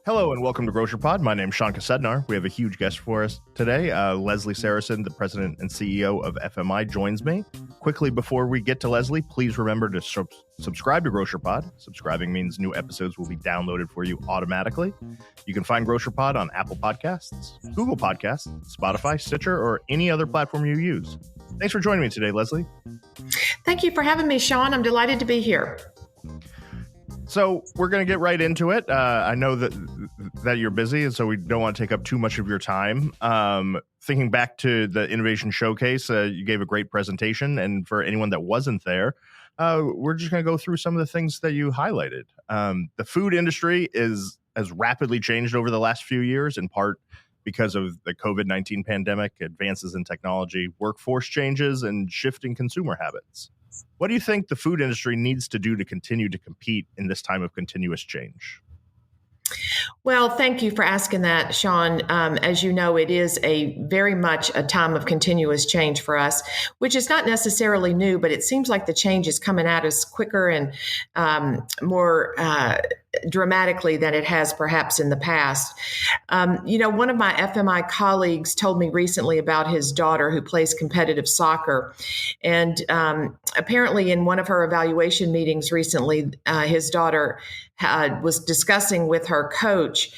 Hello and welcome to Grocer Pod. My name's Sean Kosednar. We have a huge guest for us today. Leslie Sarasin, the president and CEO of FMI, joins me. Quickly, before we get to Leslie, please remember to subscribe to Grocer Pod. Subscribing means new episodes will be downloaded for you automatically. You can find Grocer Pod on Apple Podcasts, Google Podcasts, Spotify, Stitcher, or any other platform you use. Thanks for joining me today, Leslie. Thank you for having me, Sean. I'm delighted to be here. So we're going to get right into it. I know that you're busy, and so we don't want to take up too much of your time. Thinking back to the Innovation Showcase, you gave a great presentation. And for anyone that wasn't there, we're just going to go through some of the things that you highlighted. The food industry has rapidly changed over the last few years, in part because of the COVID-19 pandemic, advances in technology, workforce changes, and shifting consumer habits. What do you think the food industry needs to do to continue to compete in this time of continuous change? Well, thank you for asking that, Sean. As you know, it is very much a time of continuous change for us, which is not necessarily new, but it seems like the change is coming at us quicker and more dramatically than it has perhaps in the past. One of my FMI colleagues told me recently about his daughter who plays competitive soccer. And apparently in one of her evaluation meetings recently, his daughter was discussing with her coach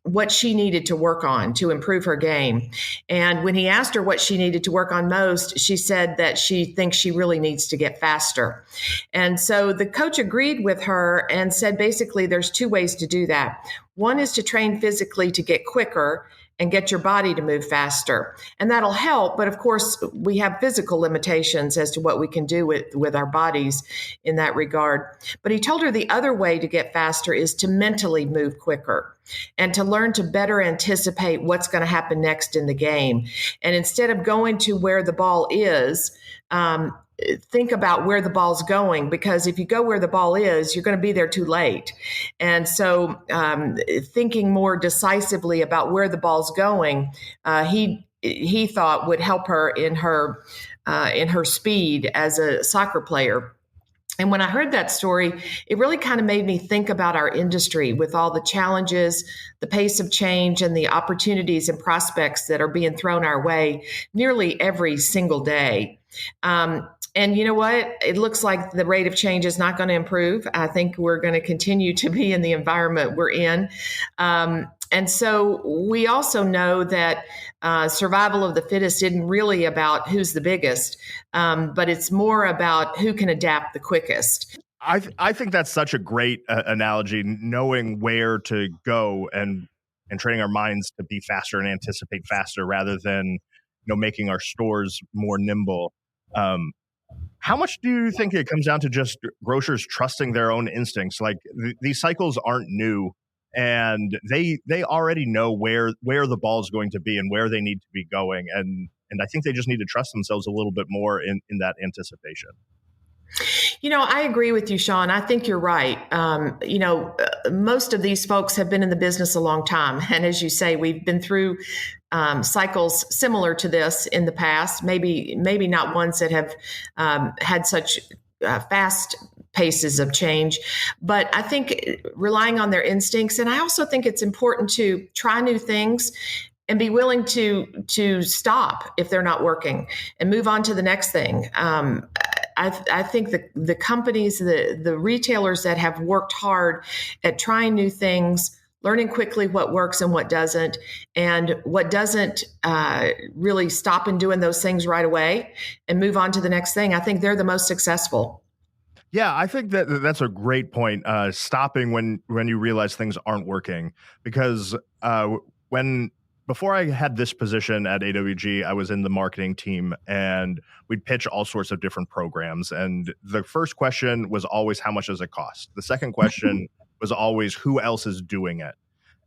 what she needed to work on to improve her game. And when he asked her what she needed to work on most, she said that she thinks she really needs to get faster. And so the coach agreed with her and said, basically, there's two ways to do that. One is to train physically to get quicker and get your body to move faster. And that'll help. But of course, we have physical limitations as to what we can do with our bodies in that regard. But he told her the other way to get faster is to mentally move quicker and to learn to better anticipate what's going to happen next in the game. And instead of going to where the ball is, think about where the ball's going, because if you go where the ball is, you're going to be there too late. And so thinking more decisively about where the ball's going, he thought would help her in her speed as a soccer player. And when I heard that story, it really kind of made me think about our industry with all the challenges, the pace of change, and the opportunities and prospects that are being thrown our way nearly every single day. And you know what? It looks like the rate of change is not going to improve. I think we're going to continue to be in the environment we're in. And so we also know that survival of the fittest isn't really about who's the biggest, but it's more about who can adapt the quickest. I think that's such a great analogy, knowing where to go and training our minds to be faster and anticipate faster rather than making our stores more nimble. How much do you think it comes down to just grocers trusting their own instincts? Like these cycles aren't new, and they already know where the ball is going to be and where they need to be going. And I think they just need to trust themselves a little bit more in that anticipation. I agree with you, Sean. I think you're right. Most of these folks have been in the business a long time. And as you say, we've been through cycles similar to this in the past, maybe not ones that have had such fast paces of change. But I think relying on their instincts, and I also think it's important to try new things and be willing to stop if they're not working and move on to the next thing. I think the companies, the retailers that have worked hard at trying new things, learning quickly what works and what doesn't, and what doesn't really stop and doing those things right away and move on to the next thing, I think they're the most successful. Yeah, I think that's a great point. Stopping when you realize things aren't working, because before I had this position at AWG, I was in the marketing team, and we'd pitch all sorts of different programs. And the first question was always, how much does it cost? The second question was always, who else is doing it?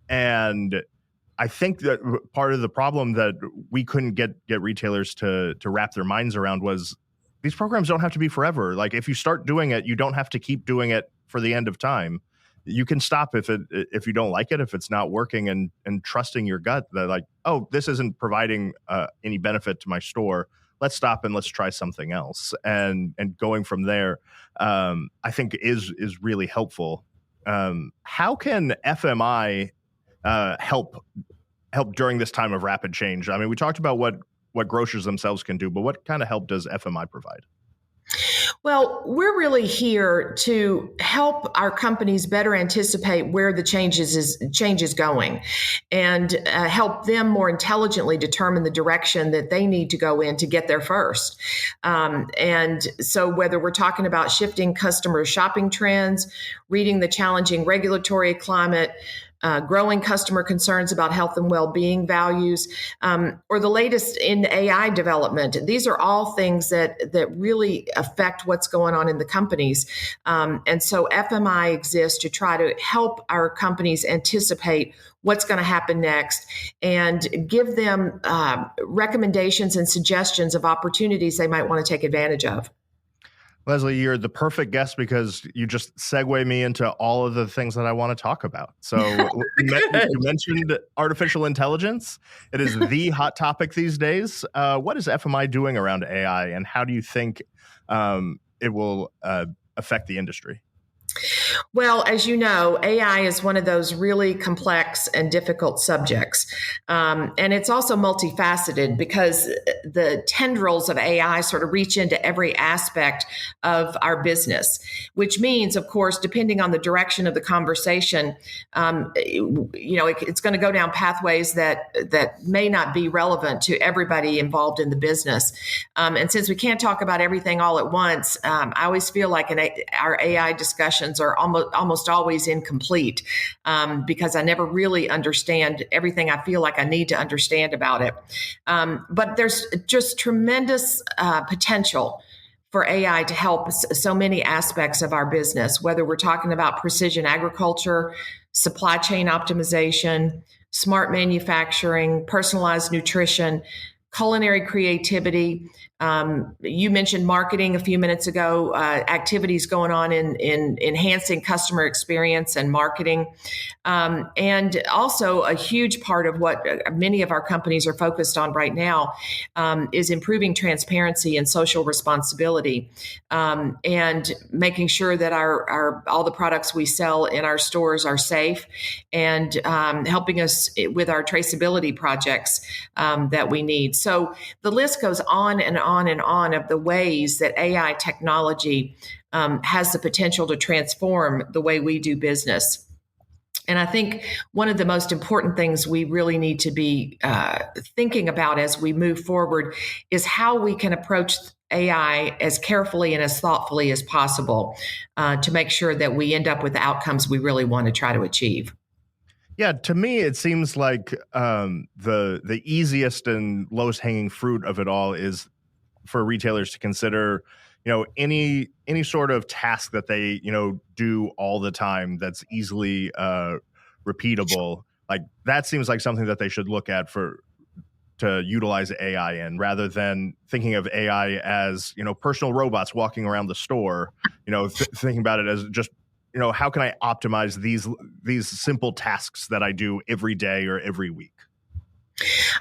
And I think that part of the problem that we couldn't get retailers to wrap their minds around was these programs don't have to be forever. Like if you start doing it, you don't have to keep doing it for the end of time. You can stop if you don't like it, if it's not working, and trusting your gut that like, oh, this isn't providing any benefit to my store. let's stop and let's try something else. And going from there, I think is really helpful. How can FMI help during this time of rapid change? I mean, we talked about what grocers themselves can do, but what kind of help does FMI provide? Well, we're really here to help our companies better anticipate where the change is going, and help them more intelligently determine the direction that they need to go in to get there first. And so whether we're talking about shifting customer shopping trends, reading the challenging regulatory climate, growing customer concerns about health and well-being values, or the latest in AI development. These are all things that really affect what's going on in the companies. And so FMI exists to try to help our companies anticipate what's going to happen next and give them recommendations and suggestions of opportunities they might want to take advantage of. Leslie, you're the perfect guest because you just segue me into all of the things that I want to talk about. So you mentioned artificial intelligence. It is the hot topic these days. What is FMI doing around AI, and how do you think it will affect the industry? Well, as you know, AI is one of those really complex and difficult subjects. And it's also multifaceted because the tendrils of AI sort of reach into every aspect of our business, which means, of course, depending on the direction of the conversation, it's going to go down pathways that may not be relevant to everybody involved in the business. And since we can't talk about everything all at once, I always feel like our AI discussions are almost always incomplete because I never really understand everything I feel like I need to understand about it. But there's just tremendous potential for AI to help so many aspects of our business, whether we're talking about precision agriculture, supply chain optimization, smart manufacturing, personalized nutrition, culinary creativity. You mentioned marketing a few minutes ago, activities going on in enhancing customer experience and marketing. And also a huge part of what many of our companies are focused on right now is improving transparency and social responsibility, and making sure that our all the products we sell in our stores are safe, and helping us with our traceability projects that we need. So the list goes on and on and on of the ways that AI technology has the potential to transform the way we do business. And I think one of the most important things we really need to be thinking about as we move forward is how we can approach AI as carefully and as thoughtfully as possible to make sure that we end up with the outcomes we really want to try to achieve. Yeah, to me, it seems like the easiest and lowest hanging fruit of it all is for retailers to consider, any sort of task that they, do all the time that's easily repeatable. Like that seems like something that they should look at to utilize AI in, rather than thinking of AI as, personal robots walking around the store, thinking about it as just, how can I optimize these simple tasks that I do every day or every week?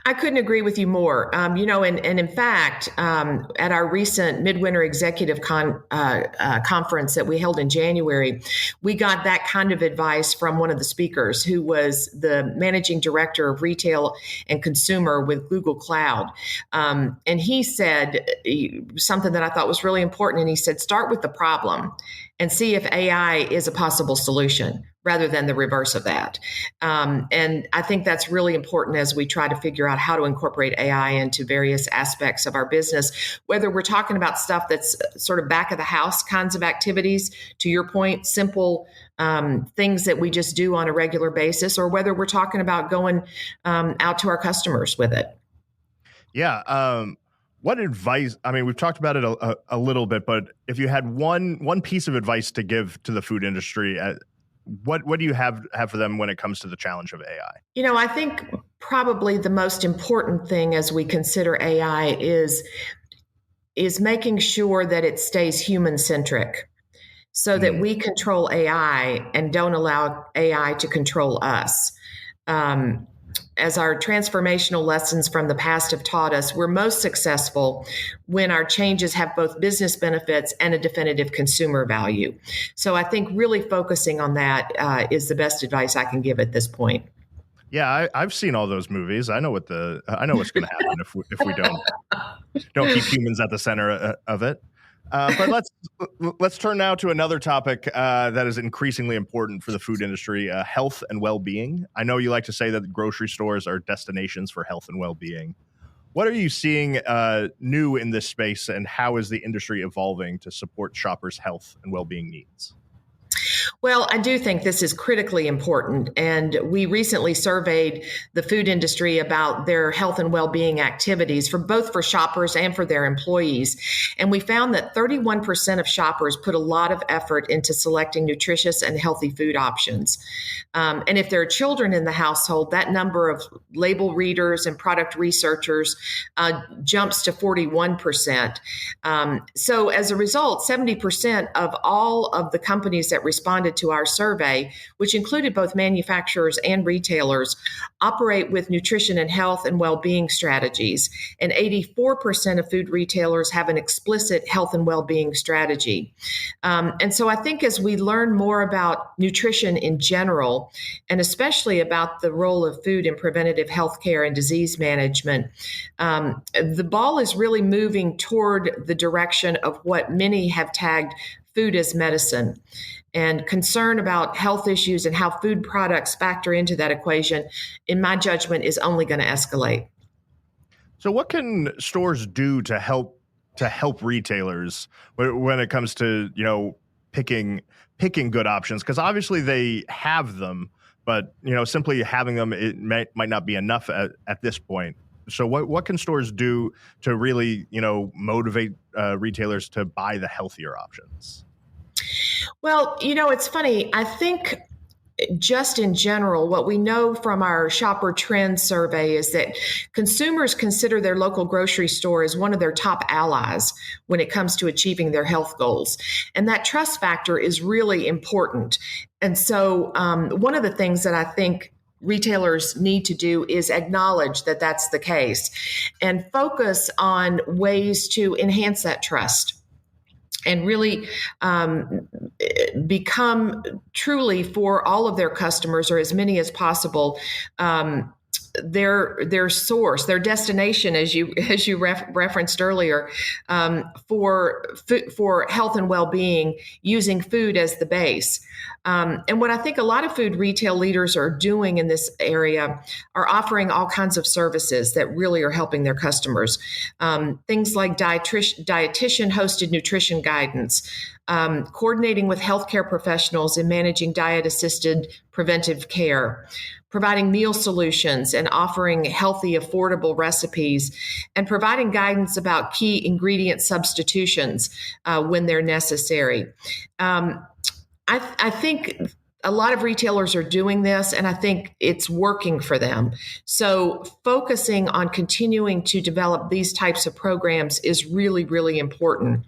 I couldn't agree with you more. And in fact, at our recent midwinter executive conference that we held in January, we got that kind of advice from one of the speakers, who was the managing director of retail and consumer with Google Cloud. And he said something that I thought was really important. And he said, start with the problem and see if AI is a possible solution, rather than the reverse of that. And I think that's really important as we try to figure out how to incorporate AI into various aspects of our business, whether we're talking about stuff that's sort of back of the house kinds of activities, to your point, simple things that we just do on a regular basis, or whether we're talking about going out to our customers with it. Yeah. What advice? I mean, we've talked about it a little bit, but if you had one piece of advice to give to the food industry, what do you have for them when it comes to the challenge of AI? I think probably the most important thing as we consider AI is making sure that it stays human centric, so that we control AI and don't allow AI to control us. as our transformational lessons from the past have taught us, we're most successful when our changes have both business benefits and a definitive consumer value. So I think really focusing on that is the best advice I can give at this point. Yeah, I've seen all those movies. I know what's going to happen if we don't keep humans at the center of it. But let's turn now to another topic that is increasingly important for the food industry: health and well-being. I know you like to say that grocery stores are destinations for health and well-being. What are you seeing new in this space, and how is the industry evolving to support shoppers' health and well-being needs? Well, I do think this is critically important. And we recently surveyed the food industry about their health and well-being activities for both for shoppers and for their employees. And we found that 31% of shoppers put a lot of effort into selecting nutritious and healthy food options. And if there are children in the household, that number of label readers and product researchers jumps to 41%. So as a result, 70% of all of the companies that responded to our survey, which included both manufacturers and retailers, operate with nutrition and health and well-being strategies. And 84% of food retailers have an explicit health and well-being strategy. And so I think as we learn more about nutrition in general, and especially about the role of food in preventative health care and disease management, the ball is really moving toward the direction of what many have tagged food as medicine. And concern about health issues and how food products factor into that equation, in my judgment, is only going to escalate. So what can stores do to help retailers when it comes to, picking good options? Because obviously they have them, but, simply having them, it might not be enough at this point. So what can stores do to really, motivate retailers to buy the healthier options? Well, it's funny. I think just in general, what we know from our shopper trend survey is that consumers consider their local grocery store as one of their top allies when it comes to achieving their health goals. And that trust factor is really important. And so one of the things that I think retailers need to do is acknowledge that that's the case and focus on ways to enhance that trust and really become truly, for all of their customers, or as many as possible, their source, their destination, as you referenced earlier, for health and well-being, using food as the base. And what I think a lot of food retail leaders are doing in this area are offering all kinds of services that really are helping their customers. Things like dietitian-hosted nutrition guidance, coordinating with healthcare professionals in managing diet-assisted preventive care, providing meal solutions and offering healthy, affordable recipes, and providing guidance about key ingredient substitutions when they're necessary. I think a lot of retailers are doing this, and I think it's working for them. So focusing on continuing to develop these types of programs is really, really important.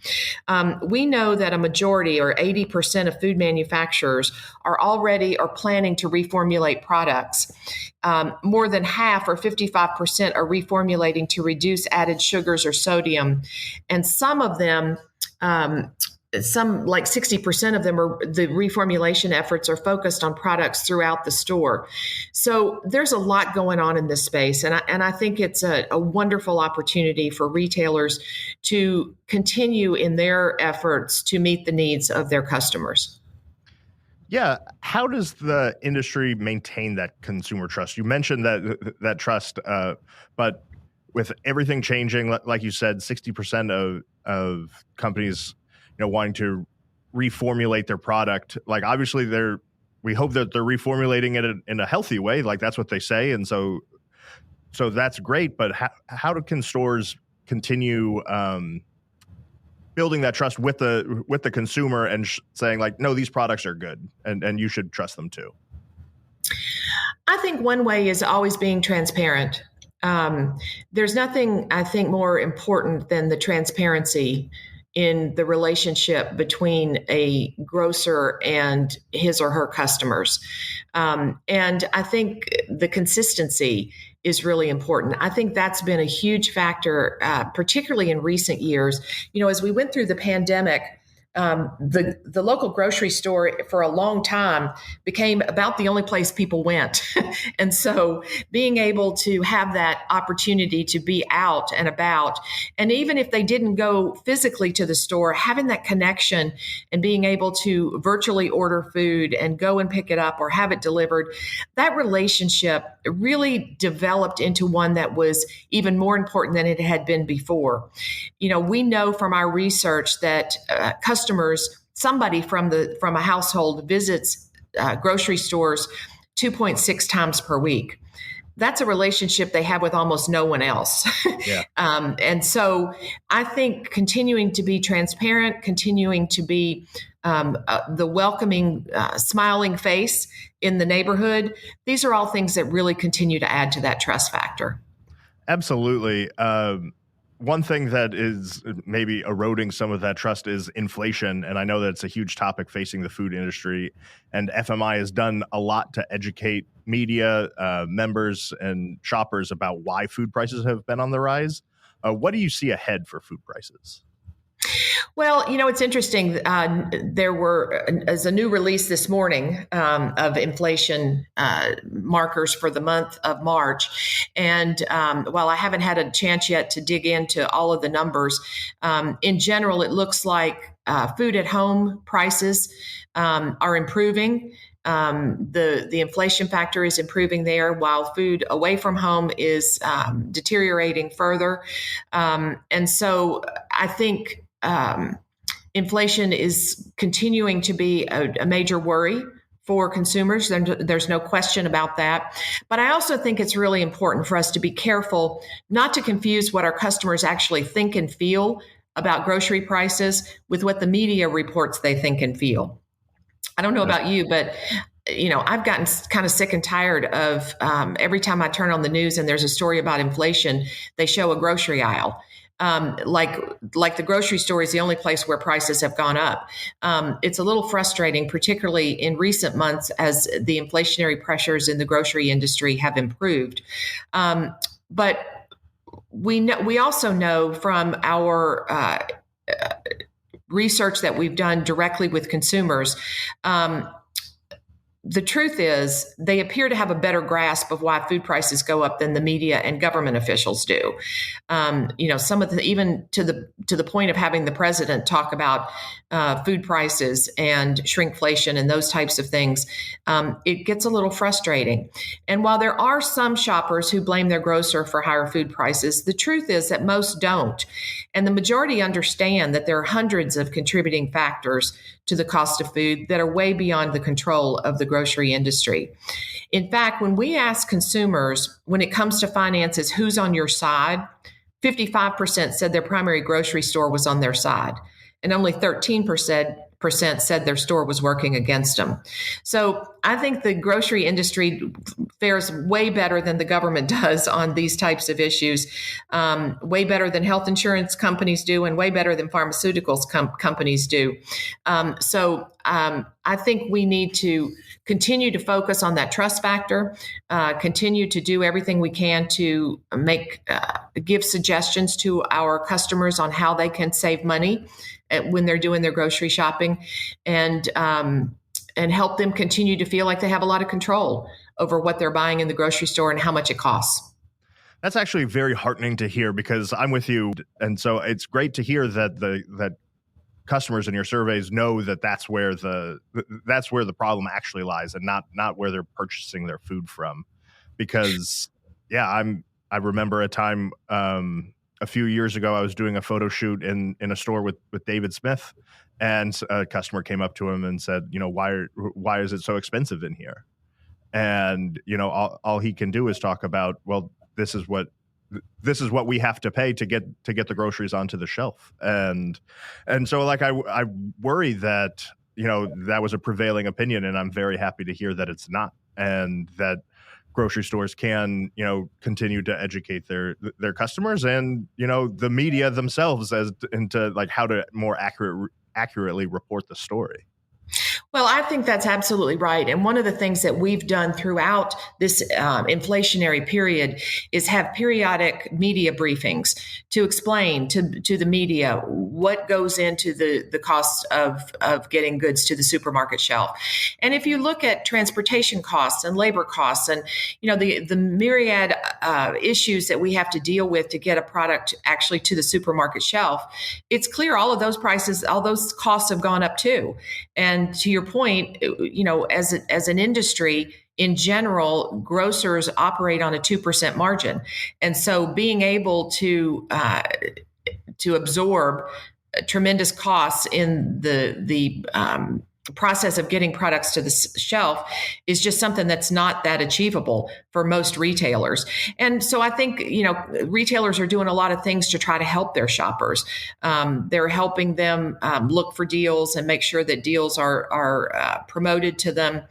We know that a majority, or 80% of food manufacturers, are already or planning to reformulate products. More than half, or 55%, are reformulating to reduce added sugars or sodium. And some of them, like 60% of them, the reformulation efforts are focused on products throughout the store. So there's a lot going on in this space. And I think it's a wonderful opportunity for retailers to continue in their efforts to meet the needs of their customers. Yeah. How does the industry maintain that consumer trust? You mentioned that trust, but with everything changing, like you said, 60% of companies wanting to reformulate their product, like obviously we hope that they're reformulating it in a healthy way, like that's what they say, and so that's great. But how can stores continue building that trust with the consumer and saying like, no, these products are good and you should trust them too? I think one way is always being transparent. There's nothing, I think, more important than the transparency in the relationship between a grocer and his or her customers. And I think the consistency is really important. I think that's been a huge factor, particularly in recent years. As we went through the pandemic, the local grocery store for a long time became about the only place people went. And so being able to have that opportunity to be out and about, and even if they didn't go physically to the store, having that connection and being able to virtually order food and go and pick it up or have it delivered, that relationship really developed into one that was even more important than it had been before. We know from our research that customers, somebody from a household visits grocery stores 2.6 times per week. That's a relationship they have with almost no one else. Yeah. And so I think continuing to be transparent, continuing to be the welcoming, smiling face in the neighborhood, these are all things that really continue to add to that trust factor. Absolutely. One thing that is maybe eroding some of that trust is inflation. And I know that it's a huge topic facing the food industry. And FMI has done a lot to educate media, members, and shoppers about why food prices have been on the rise. What do you see ahead for food prices? Well, it's interesting. There's a new release this morning of inflation markers for the month of March. And while I haven't had a chance yet to dig into all of the numbers, in general, it looks like food at home prices are improving. The inflation factor is improving there, while food away from home is deteriorating further. And so I think inflation is continuing to be a major worry for consumers. There's no question about that. But I also think it's really important for us to be careful not to confuse what our customers actually think and feel about grocery prices with what the media reports they think and feel. I don't know about you, but I've gotten kind of sick and tired of every time I turn on the news and there's a story about inflation, they show a grocery aisle. Like the grocery store is the only place where prices have gone up. It's a little frustrating, particularly in recent months as the inflationary pressures in the grocery industry have improved. But we also know from our research that we've done directly with consumers, the truth is they appear to have a better grasp of why food prices go up than the media and government officials do. Some of even to the point of having the president talk about food prices and shrinkflation and those types of things, it gets a little frustrating. And while there are some shoppers who blame their grocer for higher food prices, the truth is that most don't. And the majority understand that there are hundreds of contributing factors to the cost of food that are way beyond the control of the grocery industry. In fact, when we ask consumers, when it comes to finances, who's on your side, 55% said their primary grocery store was on their side, and only 13% said their store was working against them. So I think the grocery industry fares way better than the government does on these types of issues, way better than health insurance companies do, and way better than pharmaceuticals companies do. So I think we need to continue to focus on that trust factor, continue to do everything we can to give suggestions to our customers on how they can save money when they're doing their grocery shopping, and help them continue to feel like they have a lot of control over what they're buying in the grocery store and how much it costs. That's actually very heartening to hear, because I'm with you. And so it's great to hear that customers in your surveys know that that's where the problem actually lies, and not where they're purchasing their food from. Because I remember a time a few years ago, I was doing a photo shoot in a store with David Smith, and a customer came up to him and said, why is it so expensive in here? And all he can do is talk about, well, this is what we have to pay to get the groceries onto the shelf. And so I worry that that was a prevailing opinion, and I'm very happy to hear that it's not, and that grocery stores can, continue to educate their customers and, the media themselves as into like how to more accurately report the story. Well, I think that's absolutely right. And one of the things that we've done throughout this inflationary period is have periodic media briefings to explain to the media what goes into the cost of getting goods to the supermarket shelf. And if you look at transportation costs and labor costs and, the myriad issues that we have to deal with to get a product actually to the supermarket shelf, it's clear all of those prices, all those costs have gone up too. And to your point, as an industry in general, grocers operate on a 2% margin, and so being able to absorb tremendous costs in the process of getting products to the shelf is just something that's not that achievable for most retailers. And so I think, retailers are doing a lot of things to try to help their shoppers. They're helping them look for deals and make sure that deals are promoted to them,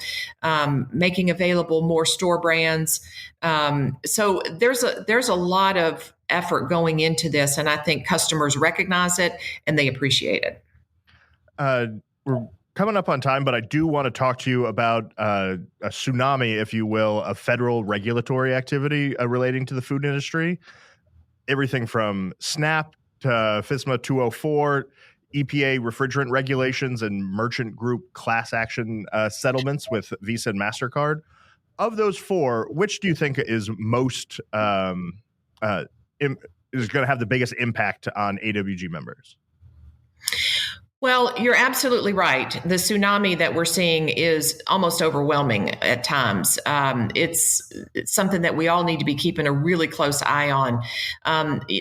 making available more store brands. So there's a lot of effort going into this, and I think customers recognize it and they appreciate it. We're coming up on time, but I do want to talk to you about a tsunami, if you will, of federal regulatory activity relating to the food industry. Everything from SNAP to FSMA 204, EPA refrigerant regulations, and merchant group class action settlements with Visa and MasterCard. Of those four, which do you think is most is going to have the biggest impact on AWG members? Well, you're absolutely right. The tsunami that we're seeing is almost overwhelming at times. It's something that we all need to be keeping a really close eye on.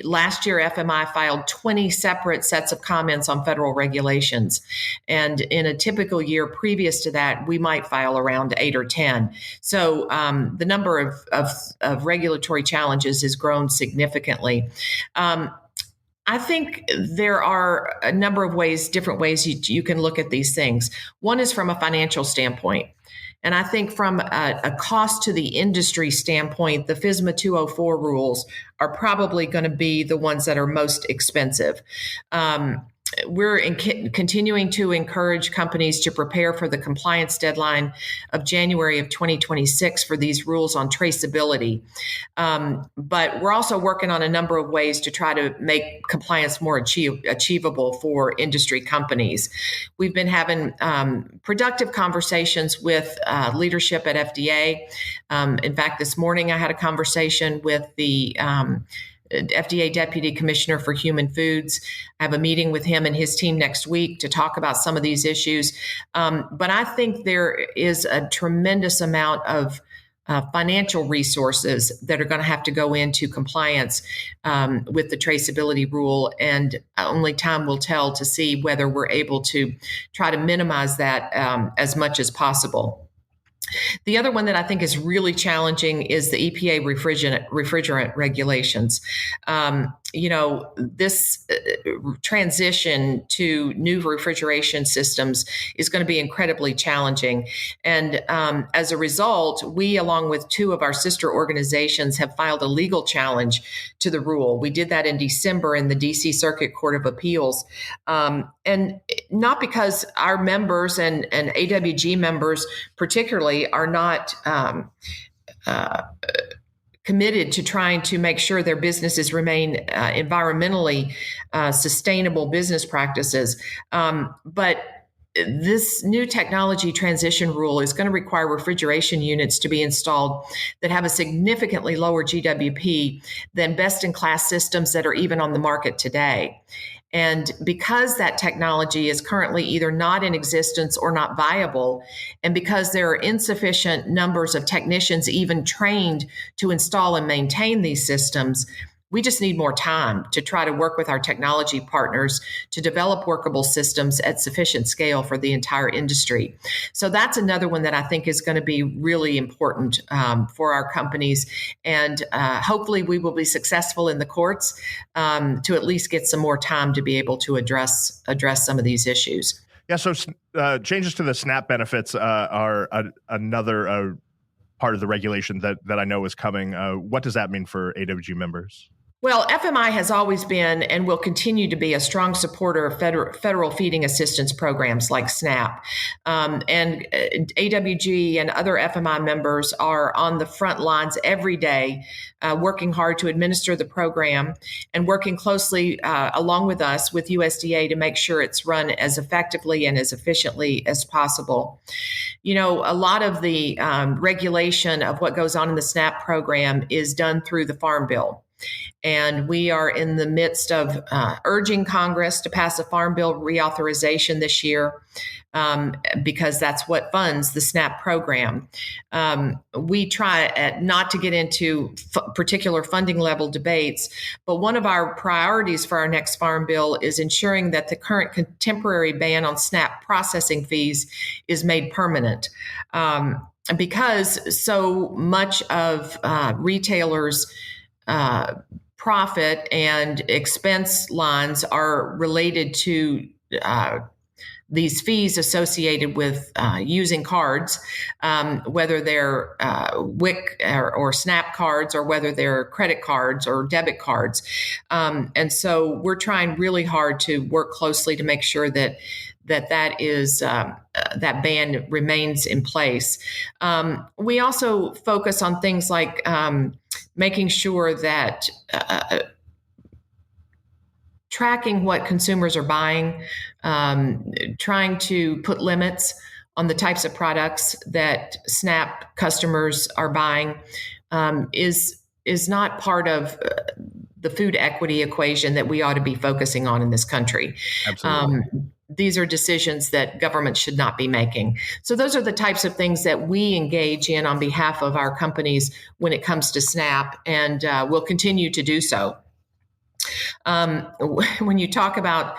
Last year, FMI filed 20 separate sets of comments on federal regulations. And in a typical year previous to that, we might file around 8 or 10. So the number of regulatory challenges has grown significantly. I think there are a number of different ways you can look at these things. One is from a financial standpoint. And I think from a cost to the industry standpoint, the FSMA 204 rules are probably going to be the ones that are most expensive. We're continuing to encourage companies to prepare for the compliance deadline of January of 2026 for these rules on traceability. But we're also working on a number of ways to try to make compliance more achievable for industry companies. We've been having productive conversations with leadership at FDA. In fact, this morning I had a conversation with the FDA Deputy Commissioner for Human Foods. I have a meeting with him and his team next week to talk about some of these issues. But I think there is a tremendous amount of financial resources that are going to have to go into compliance with the traceability rule. And only time will tell to see whether we're able to try to minimize that as much as possible. The other one that I think is really challenging is the EPA refrigerant regulations. This transition to new refrigeration systems is going to be incredibly challenging. And as a result, we, along with two of our sister organizations, have filed a legal challenge to the rule. We did that in December in the DC Circuit Court of Appeals. And not because our members and AWG members particularly are not committed to trying to make sure their businesses remain environmentally sustainable business practices. But this new technology transition rule is going to require refrigeration units to be installed that have a significantly lower GWP than best-in-class systems that are even on the market today. And because that technology is currently either not in existence or not viable, and because there are insufficient numbers of technicians even trained to install and maintain these systems, we just need more time to try to work with our technology partners to develop workable systems at sufficient scale for the entire industry. So that's another one that I think is going to be really important for our companies. And hopefully we will be successful in the courts to at least get some more time to be able to address some of these issues. Yeah, so changes to the SNAP benefits are another part of the regulation that I know is coming. What does that mean for AWG members? Well, FMI has always been and will continue to be a strong supporter of federal feeding assistance programs like SNAP. And AWG and other FMI members are on the front lines every day, working hard to administer the program and working closely along with us with USDA to make sure it's run as effectively and as efficiently as possible. You know, a lot of the regulation of what goes on in the SNAP program is done through the Farm Bill. And we are in the midst of urging Congress to pass a Farm Bill reauthorization this year because that's what funds the SNAP program. We try not to get into particular funding level debates, but one of our priorities for our next Farm Bill is ensuring that the current contemporary ban on SNAP processing fees is made permanent. Because so much of retailers' profit and expense lines are related to these fees associated with using cards, whether they're WIC or SNAP cards or whether they're credit cards or debit cards. And so we're trying really hard to work closely to make sure that ban remains in place. We also focus on things like making sure that tracking what consumers are buying, trying to put limits on the types of products that SNAP customers are buying is not part of the food equity equation that we ought to be focusing on in this country. Absolutely. These are decisions that government should not be making. So those are the types of things that we engage in on behalf of our companies when it comes to SNAP, and we'll continue to do so. When you talk about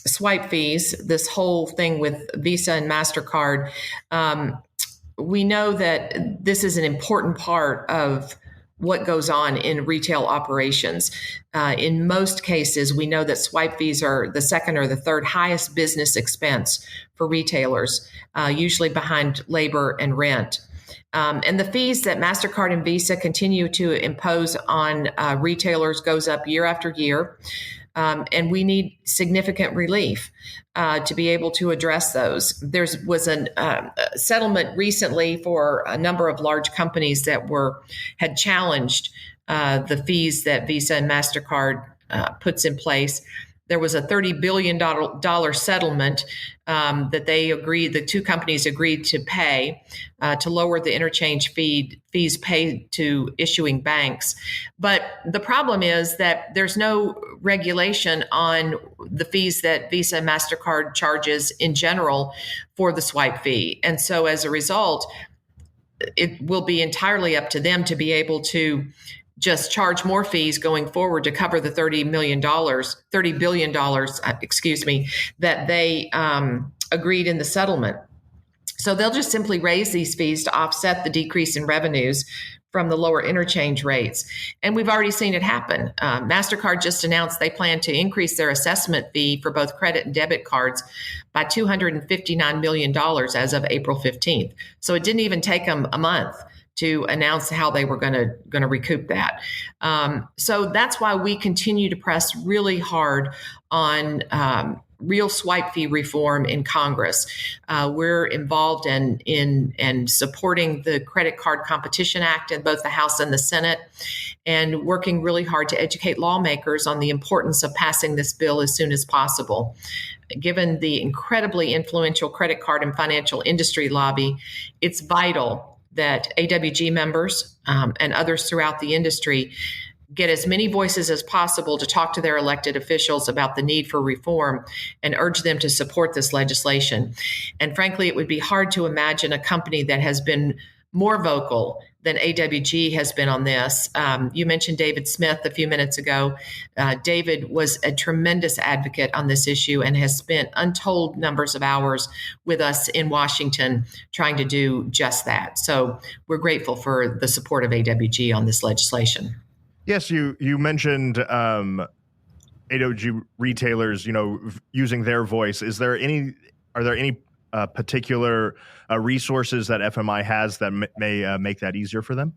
swipe fees, this whole thing with Visa and MasterCard, we know that this is an important part of what goes on in retail operations. In most cases, we know that swipe fees are the second or the third highest business expense for retailers, usually behind labor and rent. And the fees that MasterCard and Visa continue to impose on retailers goes up year after year. And we need significant relief to be able to address those. There was a settlement recently for a number of large companies that had challenged the fees that Visa and MasterCard puts in place. There was a $30 billion settlement that the two companies agreed to pay to lower the interchange fees paid to issuing banks. But the problem is that there's no regulation on the fees that Visa and MasterCard charges in general for the swipe fee. And so as a result, it will be entirely up to them to be able to just charge more fees going forward to cover the $30 billion, that they agreed in the settlement. So they'll just simply raise these fees to offset the decrease in revenues from the lower interchange rates. And we've already seen it happen. MasterCard just announced they plan to increase their assessment fee for both credit and debit cards by $259 million as of April 15th. So it didn't even take them a month to announce how they were going to recoup that. So that's why we continue to press really hard on real swipe fee reform in Congress. We're involved in supporting the Credit Card Competition Act in both the House and the Senate, and working really hard to educate lawmakers on the importance of passing this bill as soon as possible. Given the incredibly influential credit card and financial industry lobby, it's vital that AWG members and others throughout the industry get as many voices as possible to talk to their elected officials about the need for reform and urge them to support this legislation. And frankly, it would be hard to imagine a company that has been more vocal than AWG has been on this. You mentioned David Smith a few minutes ago. David was a tremendous advocate on this issue and has spent untold numbers of hours with us in Washington trying to do just that. So we're grateful for the support of AWG on this legislation. Yes, you mentioned AWG retailers, using their voice. Are there any particular resources that FMI has that may make that easier for them?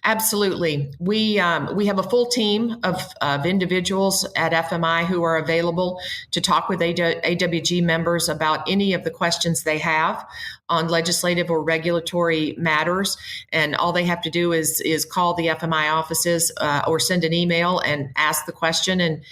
Absolutely. We have a full team of individuals at FMI who are available to talk with AWG members about any of the questions they have on legislative or regulatory matters. And all they have to do is call the FMI offices or send an email and ask the question, and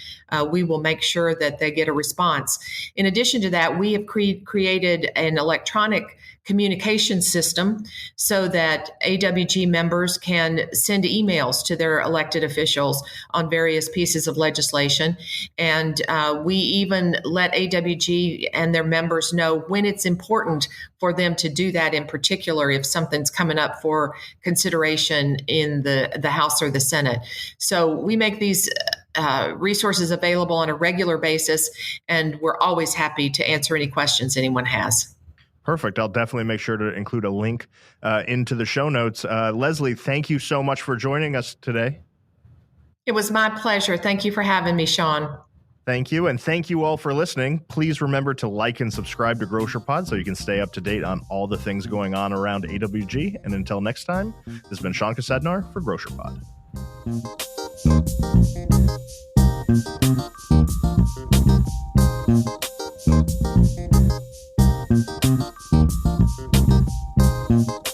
we will make sure that they get a response. In addition to that, we have created an electronic communication system so that AWG members can send emails to their elected officials on various pieces of legislation. And we even let AWG and their members know when it's important for them to do that, in particular, if something's coming up for consideration in the House or the Senate. So we make these resources available on a regular basis, and we're always happy to answer any questions anyone has. Perfect. I'll definitely make sure to include a link into the show notes. Leslie, thank you so much for joining us today. It was my pleasure. Thank you for having me, Sean. Thank you. And thank you all for listening. Please remember to like and subscribe to Grocer Pod so you can stay up to date on all the things going on around AWG. And until next time, this has been Sean Kosednar for Grocer Pod. Thank you.